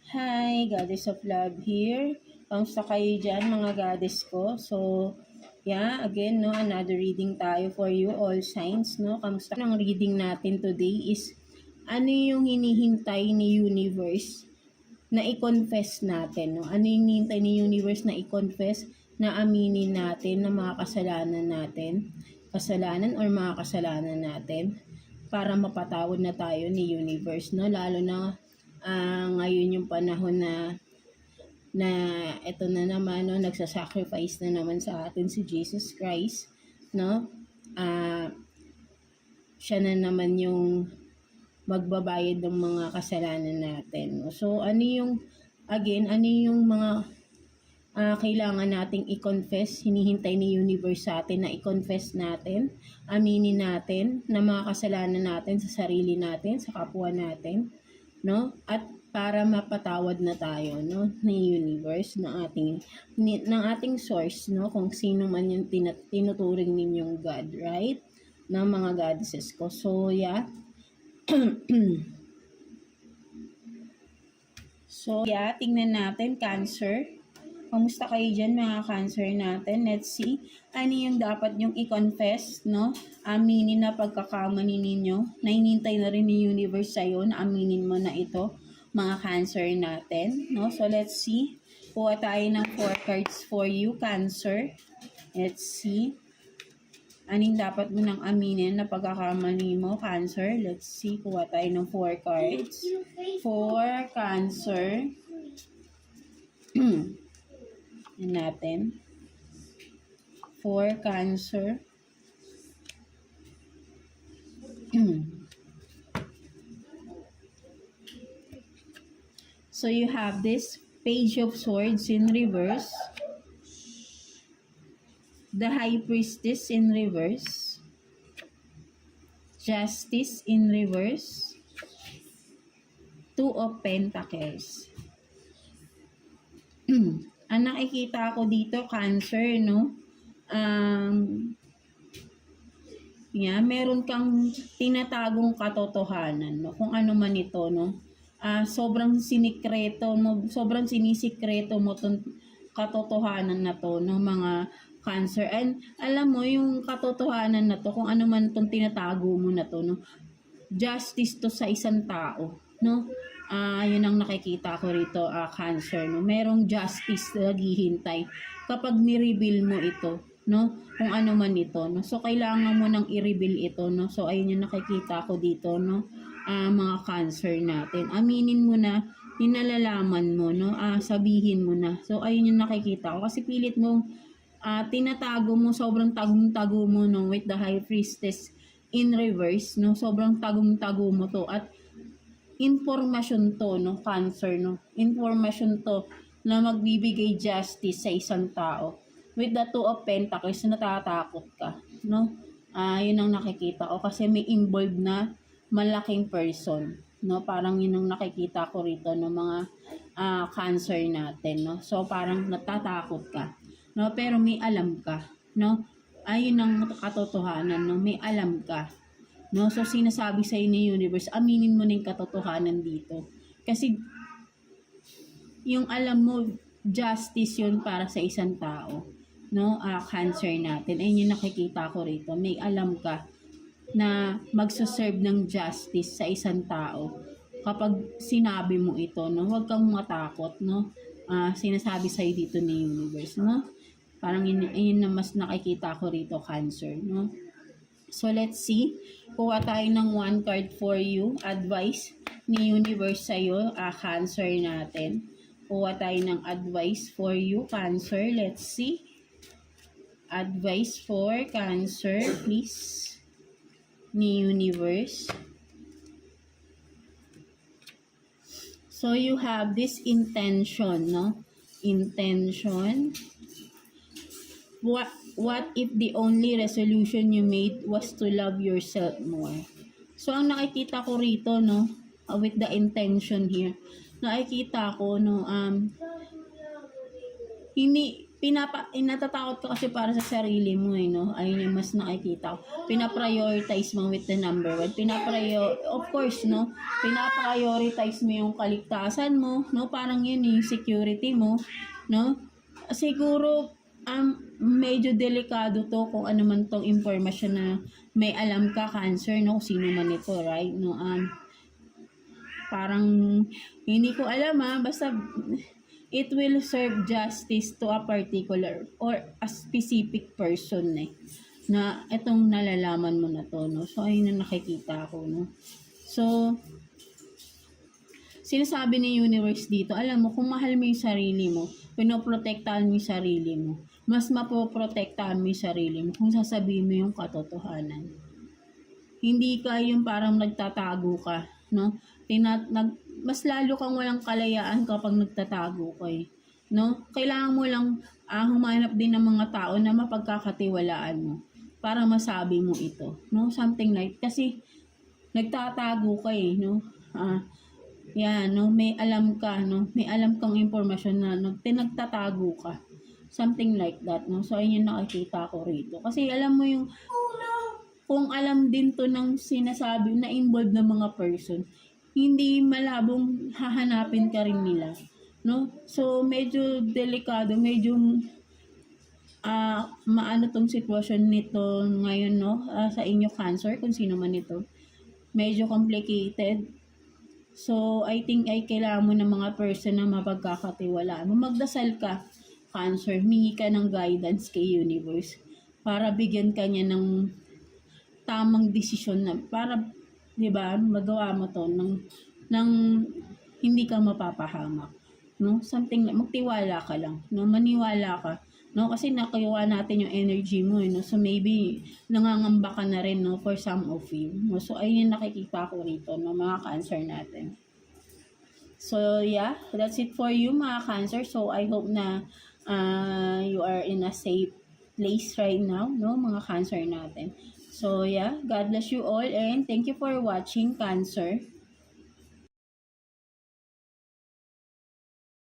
Hi, Goddess of Love here. Kamusta kayo dyan, mga goddess ko? So, yeah, again, no, another reading tayo for you, all signs, no? Kamusta? Ang reading natin today is, ano yung hinihintay ni universe na i-confess natin, no? Ano yung hinihintay ni universe na i-confess, na aminin natin na mga kasalanan or mga kasalanan natin, para mapatawad na tayo ni universe, no? Lalo na ngayon yung panahon na eto na naman, no, nagsa-sacrifice na naman sa atin si Jesus Christ, no? Siya na naman yung magbabayad ng mga kasalanan natin, no? So ano yung mga kailangan nating i-confess, hinihintay ni universe sa atin na i-confess natin, aminin natin na mga kasalanan natin sa sarili natin, sa kapwa natin, no? At para mapatawad na tayo, no, ni universe, ng ating source, no, kung sino man yung tinuturing ninyong God, right? Ng mga goddesses ko. So yeah. So yeah, tingnan natin, Cancer. Kamusta kayo dyan, mga Cancer natin? Let's see. Ano yung dapat yung i-confess, no? Aminin na pagkakamali ninyo. Nainintay na rin ni universe sa'yo na aminin mo na ito, mga Cancer natin, no? So let's see. Kuha tayo ng 4 cards for you, Cancer. Let's see. Anong dapat mo nang aminin na pagkakamali mo, Cancer? Let's see. Kuha tayo ng 4 cards. 4 Cancer. Natin. 4 Cancer. So you have this Page of Swords in reverse, the High Priestess in reverse, Justice in reverse, 2 of Pentacles. Ang nakikita ko dito, Cancer, no? Meron kang tinatagong katotohanan, no? Kung ano man ito, no? Sobrang sinisikreto mo tong katotohanan na to, no, mga Cancer. And alam mo, yung katotohanan na to, kung ano man tong tinatago mo na to, no? Justice to sa isang tao, no? Yun ang nakikita ko rito, Cancer, no? Merong justice na naghihintay kapag ni-reveal mo ito, no? Kung ano man ito, no? So kailangan mo nang i-reveal ito, no? So ayun yung nakikita ko dito, no? Mga Cancer natin. Aminin mo na, ninalalaman mo, no? Sabihin mo na. So ayun yung nakikita ko kasi pilit mo tinatago mo, sobrang tagong-tago mo, no, with the High Priestess in reverse, no? Sobrang tagong-tago mo to at informasyon to, no, Cancer, no? Informasyon to na magbibigay justice sa isang tao. With the 2 of Pentacles, natatakot ka, no? Yun ang nakikita ko kasi may involved na malaking person, no? Parang yun ang nakikita ko rito ng mga Cancer natin, no? So parang natatakot ka, no? Pero may alam ka, no? Ayun ang katotohanan, no? May alam ka, no? So sinasabi sa ni universe, aminin mo na yung katotohanan dito. Kasi yung alam mo, justice yun para sa isang tao, no? Cancer natin. Ayun yung nakikita ko rito. May alam ka na magsuserve ng justice sa isang tao kapag sinabi mo ito, no? Huwag kang matakot, no? Sinasabi sa'yo dito ni universe, no? Parang yun na mas nakikita ko rito, Cancer, no? So let's see. Kuha tayo ng 1 card for you. Advice ni universe sa'yo, Cancer natin. Kuha tayo ng advice for you, Cancer. Let's see. Advice for Cancer, please, ni universe. So you have this intention, no? Intention. What if the only resolution you made was to love yourself more? So ang nakikita ko rito, no, with the intention here, nakikita ko, no, natatakot ka kasi para sa sarili mo eh, no? Ayun yung mas nakikita ko. Pinaprioritize mo with the number one. Of course, no? Pinaprioritize mo yung kaligtasan mo, no? Parang yun yung security mo, no? Siguro, medyo delikado to kung ano man tong information na may alam ka, Cancer, no? Kung sino man ito, right? No? Parang, hindi ko alam basta, it will serve justice to a particular or a specific person na itong nalalaman mo na to, no? So, ayun na nakikita ko, no? So, sinasabi ni universe dito, alam mo, kung mahal mo yung sarili mo, pinoprotektahan mo yung sarili mo, mas mapoprotektahan mo yung sarili mo kung sasabihin mo yung katotohanan. Hindi ka yung parang nagtatago ka, no? Mas lalo kang walang kalayaan kapag nagtatago ka no? Kailangan mo lang humanap din ng mga tao na mapagkakatiwalaan mo para masabi mo ito, no? Something like, kasi nagtatago ka no? Yan, no? May alam ka, no? May alam kang impormasyon na nagtatago ka. Something like that, no? So, ayun yung nakikita ko rito. Kasi alam mo yung, kung alam din to ng sinasabi na involved ng mga person, hindi malabong hahanapin ka rin nila, no? So, medyo delikado, medyo maano tong sitwasyon nito ngayon, no? Sa inyo, Cancer, kung sino man ito. Medyo complicated. So, I think ay kailangan mo ng mga person na mapagkakatiwalaan mo. Magdasal ka, Cancer, humingi ka ng guidance kay universe para bigyan ka niya ng tamang desisyon na para, 'di ba, magawa mo to ng hindi ka mapapahamak, no? Something na magtiwala ka lang, no? Maniwala ka, no? Kasi nakuha natin yung energy mo, no? So maybe nangangamba ka na rin, no, for some of you, no? So ayun yung nakikita ko rito, no, mga Cancer natin. So yeah, that's it for you, mga Cancer. So I hope na you are in a safe place right now, no, mga Cancer natin. So yeah, God bless you all and thank you for watching, Cancer.